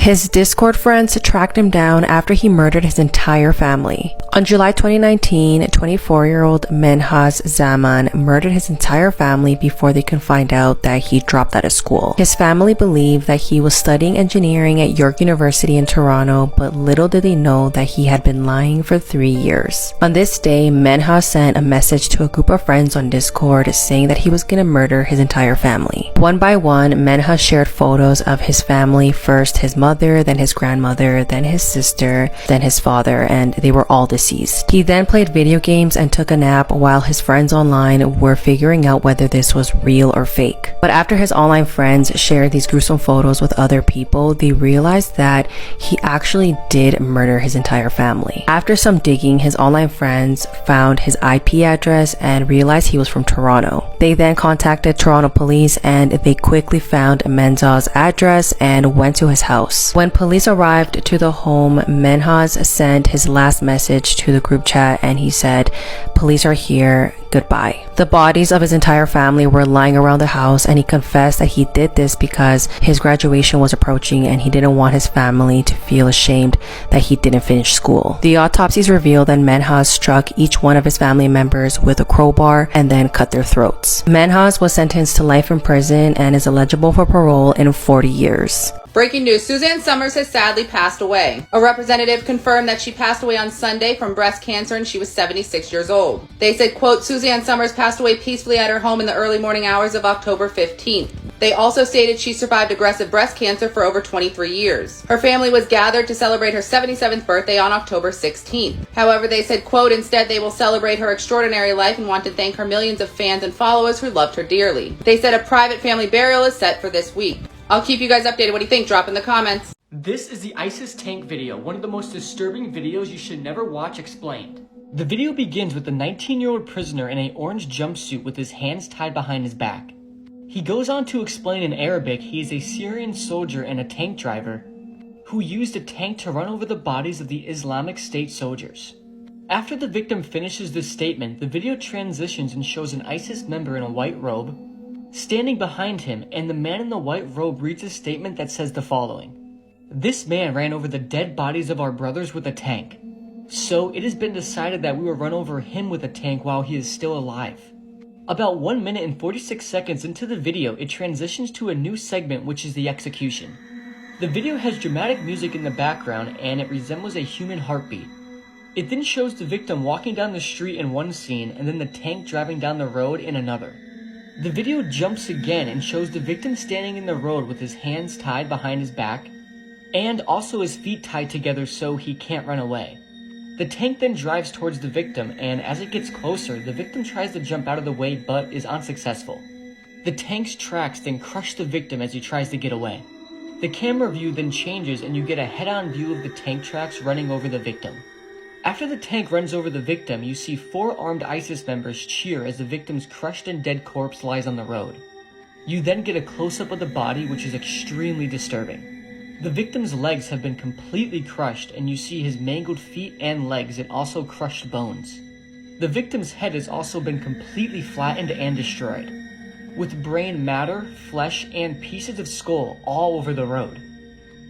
His Discord friends tracked him down after he murdered his entire family. On July 2019, 24-year-old Menhaz Zaman murdered his entire family before they could find out that he dropped out of school. His family believed that he was studying engineering at York University in Toronto, but little did they know that he had been lying for 3 years. On this day, Menhaz sent a message to a group of friends on Discord saying that he was gonna murder his entire family. One by one, Menhaz shared photos of his family, first his mother, then his grandmother, then his sister, then his father, and they were all deceased. He then played video games and took a nap while his friends online were figuring out whether this was real or fake. But after his online friends shared these gruesome photos with other people, they realized that he actually did murder his entire family. After some digging, his online friends found his IP address and realized he was from Toronto. They then contacted Toronto police and they quickly found Menhaz's address and went to his house. When police arrived to the home, Menhaz sent his last message to the group chat and he said, "Police are here, goodbye." The bodies of his entire family were lying around the house and he confessed that he did this because his graduation was approaching and he didn't want his family to feel ashamed that he didn't finish school. The autopsies revealed that Menhaz struck each one of his family members with a crowbar and then cut their throats. Menhaz was sentenced to life in prison and is eligible for parole in 40 years. Breaking news, Suzanne Somers has sadly passed away. A representative confirmed that she passed away on Sunday from breast cancer and she was 76 years old. They said, quote, Suzanne Somers passed away peacefully at her home in the early morning hours of October 15th. They also stated she survived aggressive breast cancer for over 23 years. Her family was gathered to celebrate her 77th birthday on October 16th. However, they said, quote, instead they will celebrate her extraordinary life and want to thank her millions of fans and followers who loved her dearly. They said a private family burial is set for this week. I'll keep you guys updated. What do you think? Drop in the comments. This is the ISIS tank video, one of the most disturbing videos you should never watch explained. The video begins with the 19-year-old prisoner in an orange jumpsuit with his hands tied behind his back. He goes on to explain in Arabic he is a Syrian soldier and a tank driver who used a tank to run over the bodies of the Islamic State soldiers. After the victim finishes this statement, the video transitions and shows an ISIS member in a white robe standing behind him, and the man in the white robe reads a statement that says the following: "This man ran over the dead bodies of our brothers with a tank. So it has been decided that we will run over him with a tank while he is still alive." About 1 minute and 46 seconds into the video, it transitions to a new segment, which is the execution. The video has dramatic music in the background and it resembles a human heartbeat. It then shows the victim walking down the street in one scene and then the tank driving down the road in another. The video jumps again and shows the victim standing in the road with his hands tied behind his back and also his feet tied together so he can't run away. The tank then drives towards the victim, and as it gets closer, the victim tries to jump out of the way but is unsuccessful. The tank's tracks then crush the victim as he tries to get away. The camera view then changes and you get a head-on view of the tank tracks running over the victim. After the tank runs over the victim, you see 4 armed ISIS members cheer as the victim's crushed and dead corpse lies on the road. You then get a close-up of the body, which is extremely disturbing. The victim's legs have been completely crushed and you see his mangled feet and legs and also crushed bones. The victim's head has also been completely flattened and destroyed, with brain matter, flesh, and pieces of skull all over the road.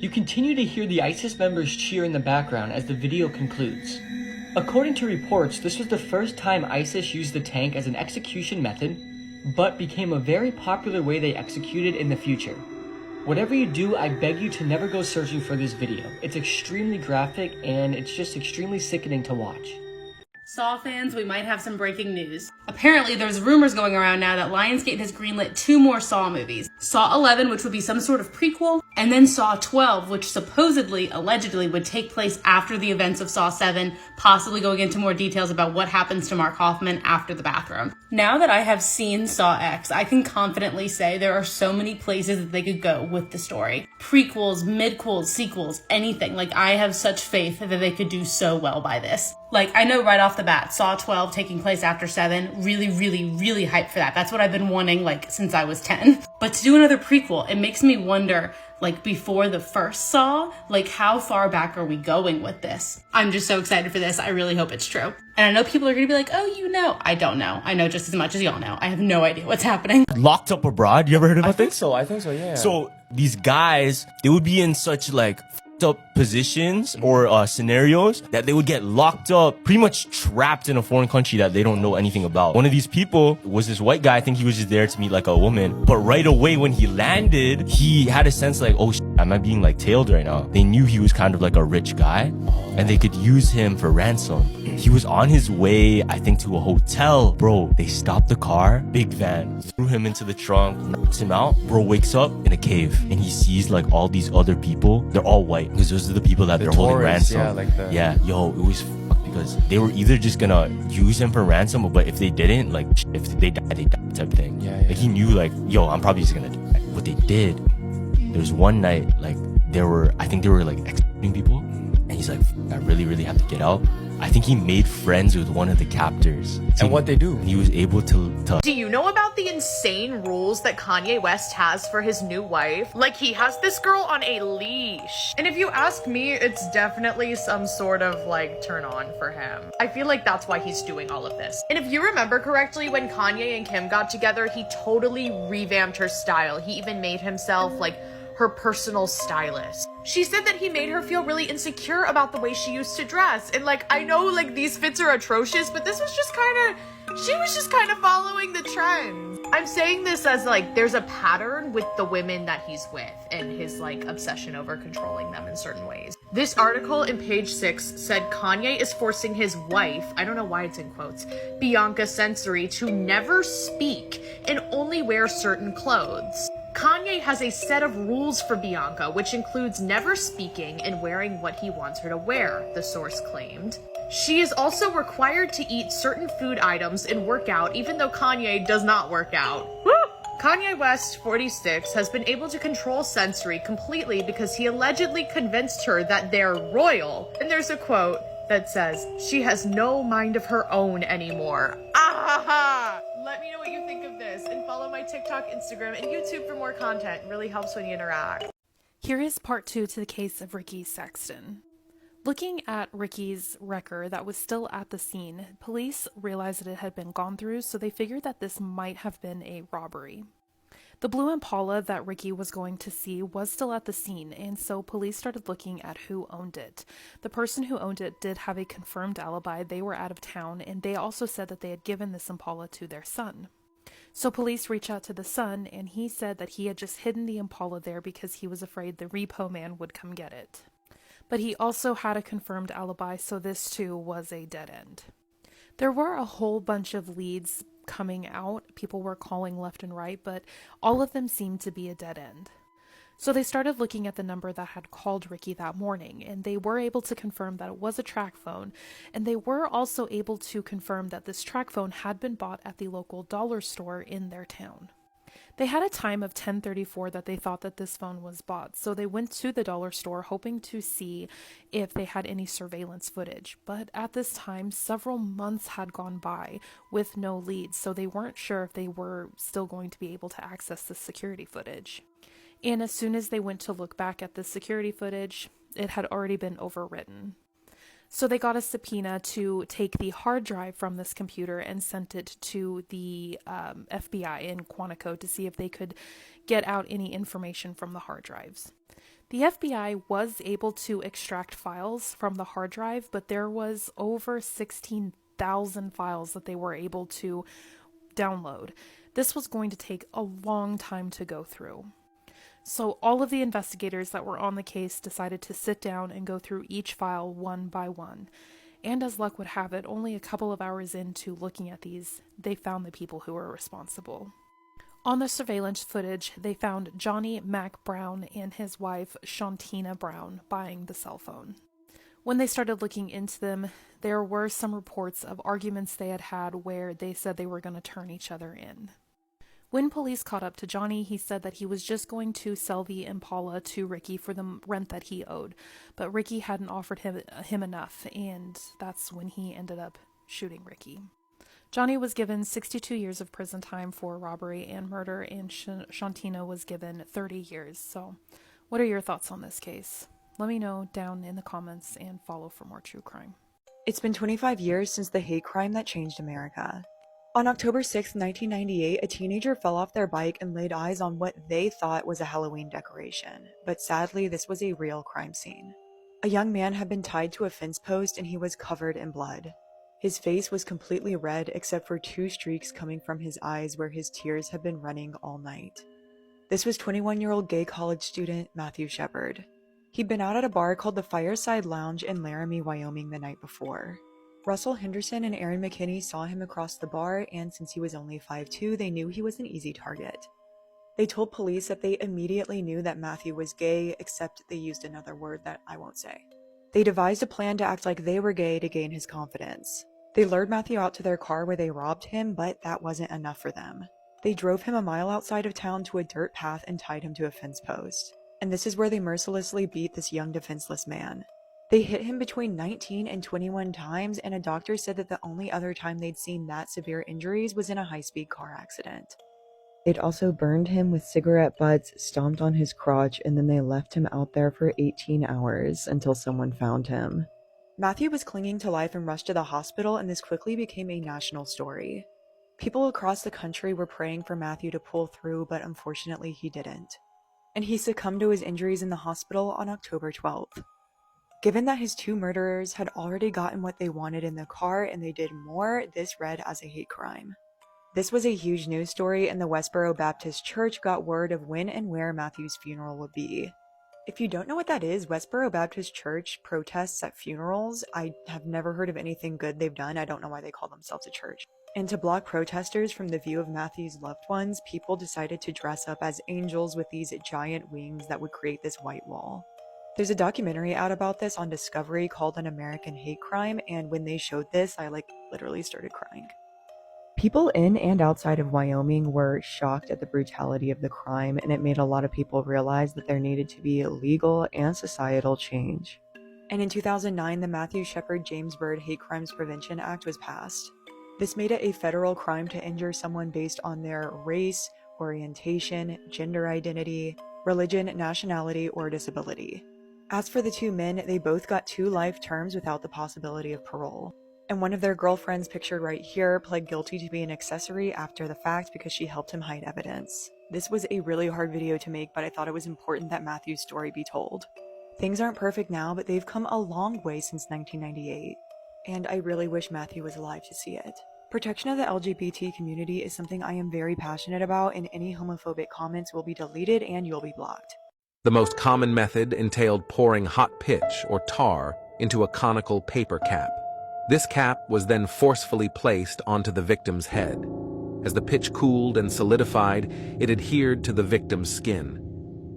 You continue to hear the ISIS members cheer in the background as the video concludes. According to reports, this was the first time ISIS used the tank as an execution method, but became a very popular way they executed in the future. Whatever you do, I beg you to never go searching for this video. It's extremely graphic and it's just extremely sickening to watch. Saw fans, we might have some breaking news. Apparently, there's rumors going around now that Lionsgate has greenlit 2 more Saw movies. Saw 11, which would be some sort of prequel, and then Saw 12, which supposedly, allegedly, would take place after the events of Saw 7, possibly going into more details about what happens to Mark Hoffman after the bathroom. Now that I have seen Saw X, I can confidently say there are so many places that they could go with the story. Prequels, midquels, sequels, anything. Like, I have such faith that they could do so well by this. Like, I know right off the bat, Saw 12 taking place after 7, really, really, really hyped for that. That's what I've been wanting, like, since I was 10. But to do another prequel, it makes me wonder, like before the first Saw. Like, how far back are we going with this? I'm just so excited for this. I really hope it's true. And I know people are gonna be like, oh, you know. I don't know. I know just as much as y'all know. I have no idea what's happening. Locked Up Abroad. You ever heard about this? I think so, yeah. So these guys, they would be in such like up positions or scenarios that they would get locked up, pretty much trapped in a foreign country that they don't know anything about. One of these people was this white guy. I think he was just there to meet like a woman, but right away when he landed, he had a sense like, oh, am I being like tailed right now? They knew he was kind of like a rich guy and they could use him for ransom. He was on his way, I think, to a hotel. Bro, they stopped the car, big van, threw him into the trunk, knocks him out. Bro wakes up in a cave and he sees like all these other people. They're all white because those are the people that they're holding ransom. Yo, it was fucked because they were either just gonna use him for ransom, but if they didn't, like, if they died type thing. Like, he knew, like, yo, I'm probably just gonna die. What they did, there was one night, like, I think they were like executing people, and he's like, I really have to get out. I think he made friends with one of the captors. And what they do? He was able to... Do you know about the insane rules that Kanye West has for his new wife? Like, he has this girl on a leash. And if you ask me, it's definitely some sort of, like, turn on for him. I feel like that's why he's doing all of this. And if you remember correctly, when Kanye and Kim got together, he totally revamped her style. He even made himself, like, her personal stylist. She said that he made her feel really insecure about the way she used to dress. And like, I know like these fits are atrocious, but this was just she was just kind of following the trends. I'm saying this as like, there's a pattern with the women that he's with and his like obsession over controlling them in certain ways. This article in page 6 said Kanye is forcing his wife, I don't know why it's in quotes, Bianca Sensory, to never speak and only wear certain clothes. Kanye has a set of rules for Bianca, which includes never speaking and wearing what he wants her to wear, the source claimed. She is also required to eat certain food items and work out, even though Kanye does not work out. Woo! Kanye West, 46, has been able to control Sensory completely because he allegedly convinced her that they're royal. And there's a quote that says, "She has no mind of her own anymore." Ah! Let me know what you think of this and follow my TikTok, Instagram, and YouTube for more content. It really helps when you interact. Here is part 2 to the case of Ricky Sexton. Looking at Ricky's wrecker that was still at the scene, police realized that it had been gone through, so they figured that this might have been a robbery. The blue Impala that Ricky was going to see was still at the scene, and so police started looking at who owned it. The person who owned it did have a confirmed alibi. They were out of town, and they also said that they had given this Impala to their son. So police reached out to the son, and he said that he had just hidden the Impala there because he was afraid the repo man would come get it. But he also had a confirmed alibi, so this too was a dead end. There were a whole bunch of leads coming out. People were calling left and right, but all of them seemed to be a dead end. So they started looking at the number that had called Ricky that morning, and they were able to confirm that it was a track phone, and they were also able to confirm that this track phone had been bought at the local dollar store in their town. They had a time of 10:34 that they thought that this phone was bought, so they went to the dollar store hoping to see if they had any surveillance footage. But at this time, several months had gone by with no leads, so they weren't sure if they were still going to be able to access the security footage. And as soon as they went to look back at the security footage, it had already been overwritten. So they got a subpoena to take the hard drive from this computer and sent it to the FBI in Quantico to see if they could get out any information from the hard drives. The FBI was able to extract files from the hard drive, but there was over 16,000 files that they were able to download. This was going to take a long time to go through. So all of the investigators that were on the case decided to sit down and go through each file one by one. And as luck would have it, only a couple of hours into looking at these, they found the people who were responsible. On the surveillance footage, they found Johnny Mac Brown and his wife, Shantina Brown, buying the cell phone. When they started looking into them, there were some reports of arguments they had had where they said they were going to turn each other in. When police caught up to Johnny, he said that he was just going to sell the Impala to Ricky for the rent that he owed, but Ricky hadn't offered him enough, and that's when he ended up shooting Ricky. Johnny was given 62 years of prison time for robbery and murder, and Shantina was given 30 years, so What are your thoughts on this case? Let me know down in the comments and follow for more true crime. It's been 25 years since the hate crime that changed America. On October 6, 1998, a teenager fell off their bike and laid eyes on what they thought was a Halloween decoration, but sadly this was a real crime scene. A young man had been tied to a fence post and he was covered in blood. His face was completely red except for 2 streaks coming from his eyes where his tears had been running all night. This was 21-year-old gay college student Matthew Shepard. He'd been out at a bar called the Fireside Lounge in Laramie, Wyoming the night before. Russell Henderson and Aaron McKinney saw him across the bar, and since he was only 5'2", they knew he was an easy target. They told police that they immediately knew that Matthew was gay, except they used another word that I won't say. They devised a plan to act like they were gay to gain his confidence. They lured Matthew out to their car where they robbed him, but that wasn't enough for them. They drove him a mile outside of town to a dirt path and tied him to a fence post. And this is where they mercilessly beat this young defenseless man. They hit him between 19 and 21 times, and a doctor said that the only other time they'd seen that severe injuries was in a high-speed car accident. They'd also burned him with cigarette butts, stomped on his crotch, and then they left him out there for 18 hours until someone found him. Matthew was clinging to life and rushed to the hospital, and this quickly became a national story. People across the country were praying for Matthew to pull through, but unfortunately he didn't. And he succumbed to his injuries in the hospital on October 12th. Given that his 2 murderers had already gotten what they wanted in the car and they did more, this read as a hate crime. This was a huge news story, and the Westboro Baptist Church got word of when and where Matthew's funeral would be. If you don't know what that is, Westboro Baptist Church protests at funerals. I have never heard of anything good they've done. I don't know why they call themselves a church. And to block protesters from the view of Matthew's loved ones, people decided to dress up as angels with these giant wings that would create this white wall. There's a documentary out about this on Discovery called An American Hate Crime, and when they showed this, I literally started crying. People in and outside of Wyoming were shocked at the brutality of the crime, and it made a lot of people realize that there needed to be legal and societal change. And in 2009, the Matthew Shepard James Byrd Hate Crimes Prevention Act was passed. This made it a federal crime to injure someone based on their race, orientation, gender identity, religion, nationality, or disability. As for the 2 men, they both got 2 life terms without the possibility of parole. And one of their girlfriends, pictured right here, pled guilty to be an accessory after the fact because she helped him hide evidence. This was a really hard video to make, but I thought it was important that Matthew's story be told. Things aren't perfect now, but they've come a long way since 1998. And I really wish Matthew was alive to see it. Protection of the LGBT community is something I am very passionate about, and any homophobic comments will be deleted and you'll be blocked. The most common method entailed pouring hot pitch or tar into a conical paper cap. This cap was then forcefully placed onto the victim's head. As the pitch cooled and solidified, it adhered to the victim's skin.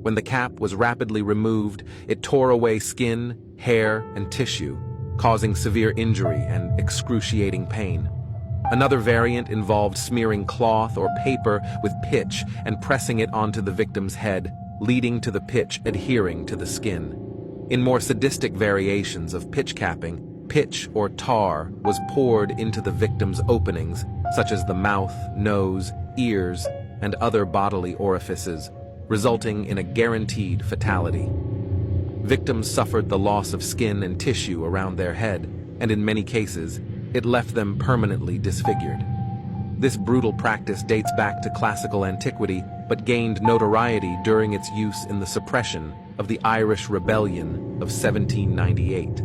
When the cap was rapidly removed, it tore away skin, hair, and tissue, causing severe injury and excruciating pain. Another variant involved smearing cloth or paper with pitch and pressing it onto the victim's head, leading to the pitch adhering to the skin. In more sadistic variations of pitch capping, pitch or tar was poured into the victim's openings, such as the mouth, nose, ears, and other bodily orifices, resulting in a guaranteed fatality. Victims suffered the loss of skin and tissue around their head, and in many cases, it left them permanently disfigured. This brutal practice dates back to classical antiquity, but gained notoriety during its use in the suppression of the Irish Rebellion of 1798.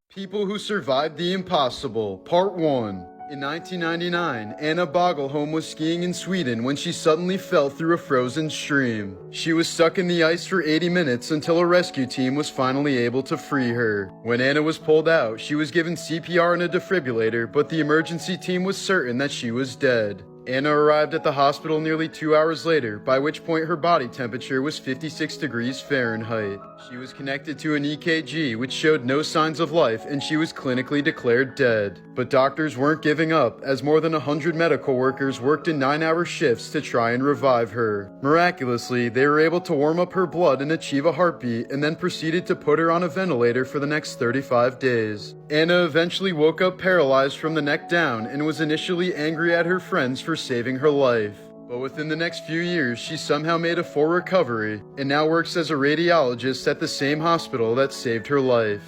People who survived the impossible, Part 1. In 1999, Anna Bogelholm was skiing in Sweden when she suddenly fell through a frozen stream. She was stuck in the ice for 80 minutes until a rescue team was finally able to free her. When Anna was pulled out, she was given CPR and a defibrillator, but the emergency team was certain that she was dead. Anna arrived at the hospital nearly 2 hours later, by which point her body temperature was 56 degrees Fahrenheit. She was connected to an EKG, which showed no signs of life, and she was clinically declared dead. But doctors weren't giving up, as more than 100 medical workers worked in 9-hour shifts to try and revive her. Miraculously, they were able to warm up her blood and achieve a heartbeat, and then proceeded to put her on a ventilator for the next 35 days. Anna eventually woke up paralyzed from the neck down, and was initially angry at her friends for saving her life. But within the next few years, she somehow made a full recovery and now works as a radiologist at the same hospital that saved her life.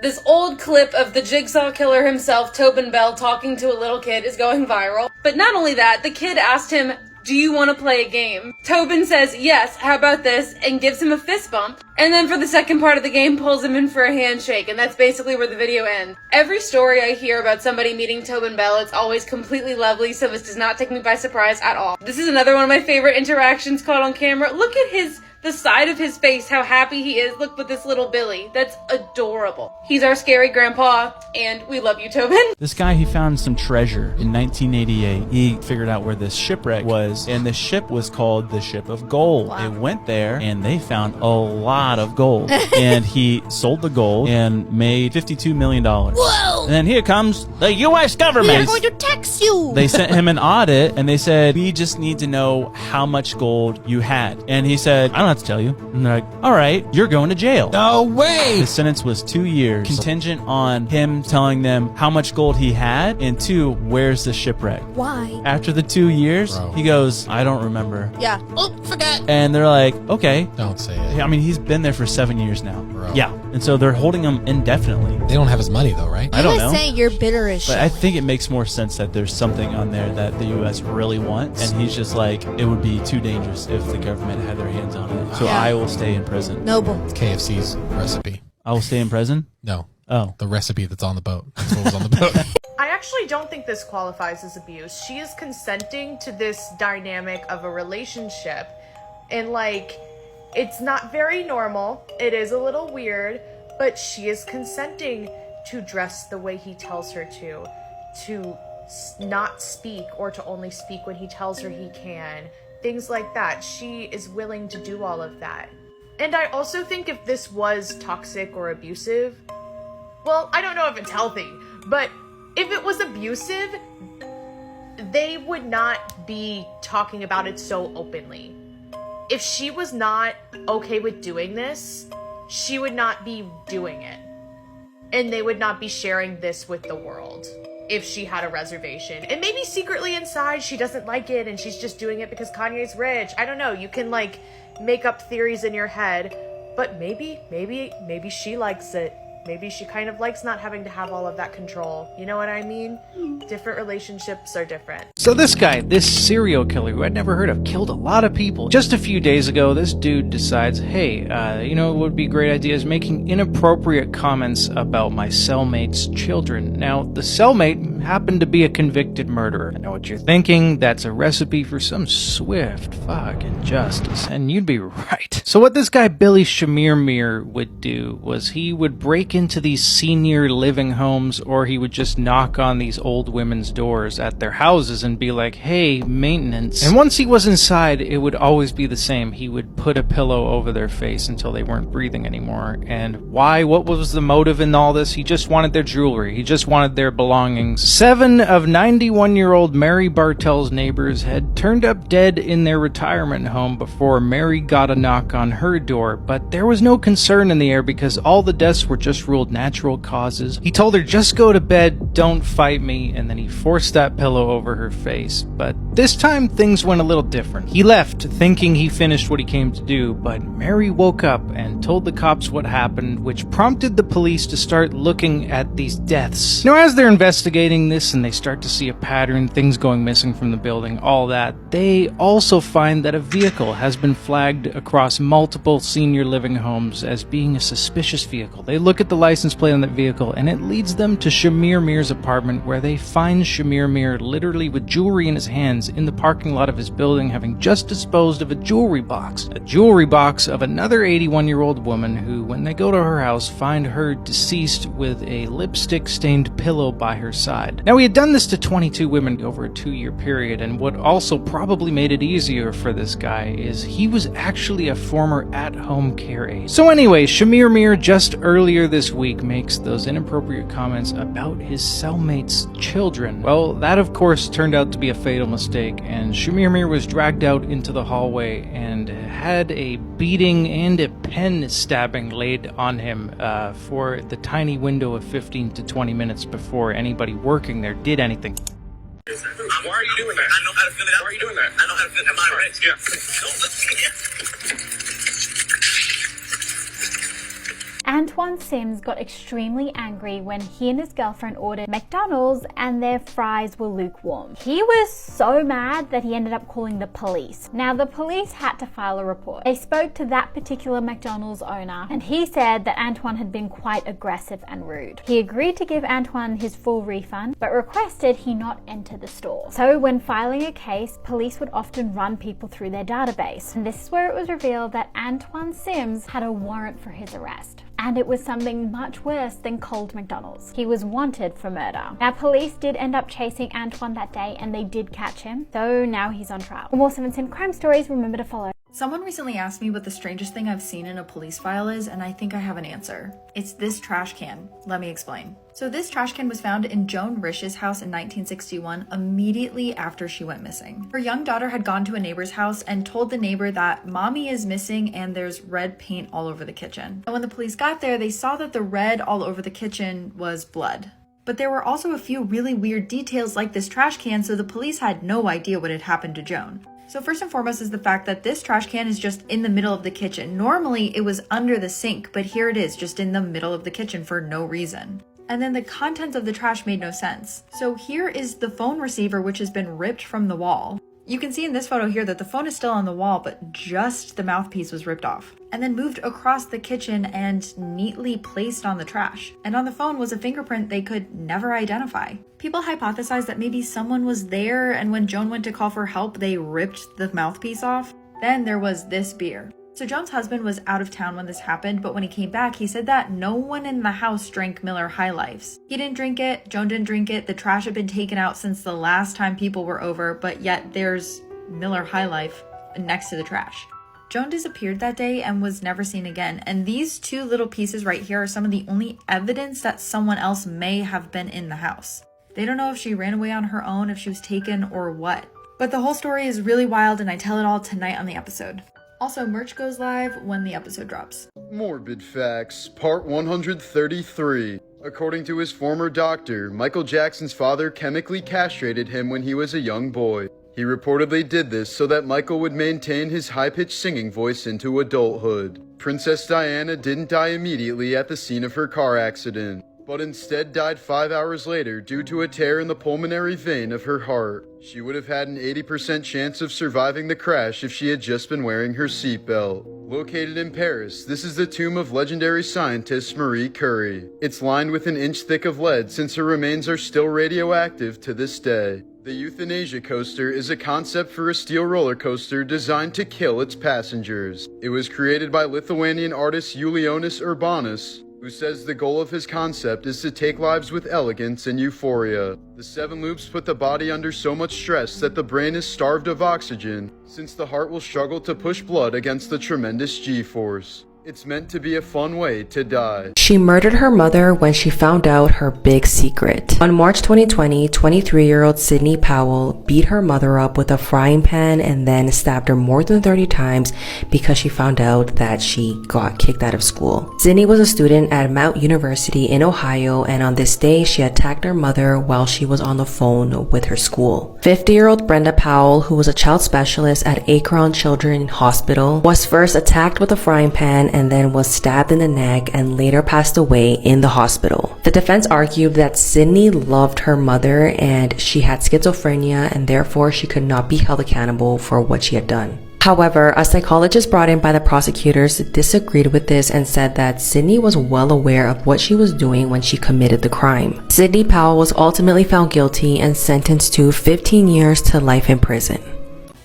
This old clip of the Jigsaw Killer himself, Tobin Bell, talking to a little kid is going viral. But not only that, the kid asked him, "Do you want to play a game?" Tobin says, "Yes, how about this?" and gives him a fist bump. And then for the second part of the game, pulls him in for a handshake, and that's basically where the video ends. Every story I hear about somebody meeting Tobin Bell, it's always completely lovely, so this does not take me by surprise at all. This is another one of my favorite interactions caught on camera. Look at the side of his face, how happy he is. Look with this little Billy. That's adorable. He's our scary grandpa, and we love you, Tobin. This guy, he found some treasure in 1988. He figured out where this shipwreck was, and the ship was called the Ship of Gold. Wow. It went there, and they found a lot of gold. And he sold the gold and made $52 million. Whoa! And then here comes the U.S. government. We're going to tax you. They sent him an audit, and they said, "We just need to know how much gold you had." And he said, "I don't have to tell you." And they're like, "All right, you're going to jail." No way! The sentence was 2 years, contingent on him telling them how much gold he had, and 2, where's the shipwreck. Why? After the 2 years, he goes, "I don't remember." Yeah. Oh, forget. And they're like, "Okay." Don't say it. I mean, he's been there for 7 years now. Bro. Yeah. And so they're holding him indefinitely. They don't have his money though, right? I don't know. Say you're bitter as shit. But I think it makes more sense that there's something on there that the U.S. really wants, and he's just like, it would be too dangerous if the government had their hands on it. So Yeah. I will stay in prison. Noble. It's KFC's recipe. I will stay in prison? No. Oh. The recipe that's on the boat. That's what was on the boat. I actually don't think this qualifies as abuse. She is consenting to this dynamic of a relationship. And like, it's not very normal. It is a little weird, but she is consenting to dress the way he tells her to not speak or to only speak when he tells her he can. Things like that. She is willing to do all of that. And I also think if this was toxic or abusive, well, I don't know if it's healthy, but if it was abusive, they would not be talking about it so openly. If she was not okay with doing this, she would not be doing it. And they would not be sharing this with the world if she had a reservation. And maybe secretly inside she doesn't like it and she's just doing it because Kanye's rich. I don't know. You can like make up theories in your head, but maybe she likes it. Maybe she kind of likes not having to have all of that control. You know what I mean? Different relationships are different. So this guy, this serial killer who I'd never heard of, killed a lot of people. Just a few days ago, this dude decides, hey, you know what would be a great idea is making inappropriate comments about my cellmate's children. Now, the cellmate happened to be a convicted murderer. I know what you're thinking. That's a recipe for some swift fucking justice. And you'd be right. So what this guy, Billy Shamir Mir, would do was he would break into these senior living homes, or he would just knock on these old women's doors at their houses and be like, hey, maintenance. And once he was inside, it would always be the same. He would put a pillow over their face until they weren't breathing anymore. And why? What was the motive in all this? He just wanted their jewelry. He just wanted their belongings. 7 of 91-year-old Mary Bartell's neighbors had turned up dead in their retirement home before Mary got a knock on her door, but there was no concern in the air because all the deaths were just ruled natural causes. He told her, just go to bed, don't fight me, and then he forced that pillow over her face. But this time things went a little different. He left thinking he finished what he came to do, but Mary woke up and told the cops what happened, which prompted the police to start looking at these deaths. Now, as they're investigating this and they start to see a pattern, things going missing from the building, all that, they also find that a vehicle has been flagged across multiple senior living homes as being a suspicious vehicle. They look at the license plate on that vehicle and it leads them to Shamir Mir's apartment, where they find Shamir Mir literally with jewelry in his hands in the parking lot of his building, having just disposed of a jewelry box of another 81-year-old woman who, when they go to her house, find her deceased with a lipstick-stained pillow by her side. Now, he had done this to 22 women over a 2-year period, and what also probably made it easier for this guy is he was actually a former at-home care aide. So anyway, Shamir Mir just earlier this week makes those inappropriate comments about his cellmate's children. Well, that of course turned out to be a fatal mistake, and Shamir Mir was dragged out into the hallway and had a beating and a pen stabbing laid on him for the tiny window of 15 to 20 minutes before anybody working there did anything. Why are you doing that? I know how to fill it out. Why are you doing that? I know how to fill it out. Am I right? Yeah. Don't look at me. Antoine Sims got extremely angry when he and his girlfriend ordered McDonald's and their fries were lukewarm. He was so mad that he ended up calling the police. Now, the police had to file a report. They spoke to that particular McDonald's owner and he said that Antoine had been quite aggressive and rude. He agreed to give Antoine his full refund, but requested he not enter the store. So when filing a case, police would often run people through their database. And this is where it was revealed that Antoine Sims had a warrant for his arrest. And it was something much worse than cold McDonald's. He was wanted for murder. Now, police did end up chasing Antoine that day and they did catch him, so now he's on trial. For more 7 Sin crime stories, remember to follow. Someone recently asked me what the strangest thing I've seen in a police file is, and I think I have an answer. It's this trash can. Let me explain. So this trash can was found in Joan Rish's house in 1961, immediately after she went missing. Her young daughter had gone to a neighbor's house and told the neighbor that mommy is missing and there's red paint all over the kitchen. And when the police got there, they saw that the red all over the kitchen was blood. But there were also a few really weird details like this trash can, so the police had no idea what had happened to Joan. So first and foremost is the fact that this trash can is just in the middle of the kitchen. Normally it was under the sink, but here it is just in the middle of the kitchen for no reason. And then the contents of the trash made no sense. So here is the phone receiver, which has been ripped from the wall. You can see in this photo here that the phone is still on the wall, but just the mouthpiece was ripped off and then moved across the kitchen and neatly placed on the trash. And on the phone was a fingerprint they could never identify. People hypothesized that maybe someone was there and when Joan went to call for help, they ripped the mouthpiece off. Then there was this beer. So Joan's husband was out of town when this happened, but when he came back, he said that no one in the house drank Miller High Lifes. He didn't drink it, Joan didn't drink it, the trash had been taken out since the last time people were over, but yet there's Miller High Life next to the trash. Joan disappeared that day and was never seen again, and these two little pieces right here are some of the only evidence that someone else may have been in the house. They don't know if she ran away on her own, if she was taken, or what. But the whole story is really wild and I tell it all tonight on the episode. Also, merch goes live when the episode drops. Morbid Facts, Part 133. According to his former doctor, Michael Jackson's father chemically castrated him when he was a young boy. He reportedly did this so that Michael would maintain his high-pitched singing voice into adulthood. Princess Diana didn't die immediately at the scene of her car accident, but instead died 5 hours later due to a tear in the pulmonary vein of her heart. She would have had an 80% chance of surviving the crash if she had just been wearing her seatbelt. Located in Paris, this is the tomb of legendary scientist Marie Curie. It's lined with an inch thick of lead since her remains are still radioactive to this day. The Euthanasia Coaster is a concept for a steel roller coaster designed to kill its passengers. It was created by Lithuanian artist Julijonas Urbanas, who says the goal of his concept is to take lives with elegance and euphoria. The 7 loops put the body under so much stress that the brain is starved of oxygen, since the heart will struggle to push blood against the tremendous G-force. It's meant to be a fun way to die. She murdered her mother when she found out her big secret. On March 2020, 23-year-old Sydney Powell beat her mother up with a frying pan and then stabbed her more than 30 times because she found out that she got kicked out of school. Sydney was a student at Mount University in Ohio, and on this day, she attacked her mother while she was on the phone with her school. 50-year-old Brenda Powell, who was a child specialist at Akron Children's Hospital, was first attacked with a frying pan and then was stabbed in the neck and later passed away in the hospital. The defense argued that Sydney loved her mother and she had schizophrenia and therefore she could not be held accountable for what she had done. However, a psychologist brought in by the prosecutors disagreed with this and said that Sydney was well aware of what she was doing when she committed the crime. Sydney Powell was ultimately found guilty and sentenced to 15 years to life in prison.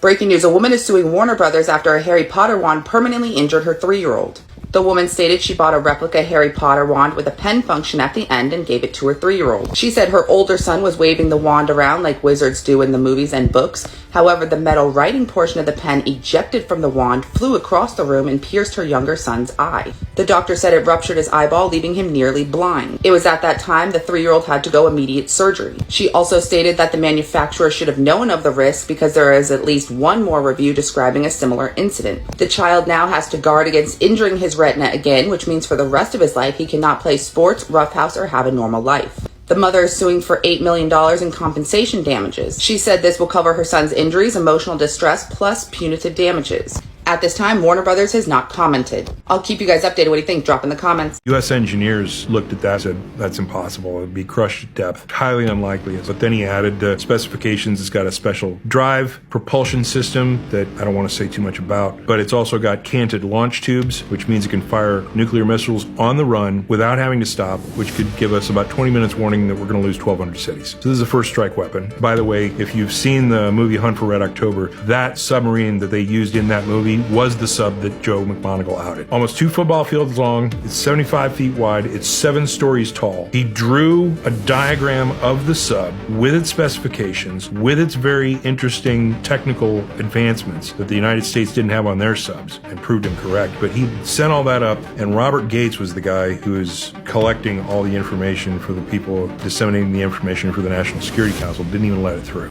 Breaking news, a woman is suing Warner Brothers after a Harry Potter wand permanently injured her 3-year-old. The woman stated she bought a replica Harry Potter wand with a pen function at the end and gave it to her 3-year-old. She said her older son was waving the wand around like wizards do in the movies and books. However, the metal writing portion of the pen ejected from the wand flew across the room and pierced her younger son's eye. The doctor said it ruptured his eyeball, leaving him nearly blind. It was at that time the 3-year-old had to go immediate surgery. She also stated that the manufacturer should have known of the risk because there is at least one more review describing a similar incident. The child now has to guard against injuring his retina again, which means for the rest of his life he cannot play sports, roughhouse, or have a normal life. The mother is suing for $8 million in compensation damages. She said this will cover her son's injuries, emotional distress, plus punitive damages. At this time, Warner Brothers has not commented. I'll keep you guys updated. What do you think? Drop in the comments. U.S. engineers looked at that and said, that's impossible. It would be crushed at depth. Highly unlikely. But then he added the specifications. It's got a special drive propulsion system that I don't want to say too much about, but it's also got canted launch tubes, which means it can fire nuclear missiles on the run without having to stop, which could give us about 20 minutes warning that we're going to lose 1,200 cities. So this is a first strike weapon. By the way, if you've seen the movie Hunt for Red October, that submarine that they used in that movie was the sub that Joe McMoneagle outed. Almost 2 football fields long, it's 75 feet wide, it's 7 stories tall. He drew a diagram of the sub with its specifications, with its very interesting technical advancements that the United States didn't have on their subs, and proved him correct. But he sent all that up, and Robert Gates was the guy who was collecting all the information for the people, disseminating the information for the National Security Council, didn't even let it through.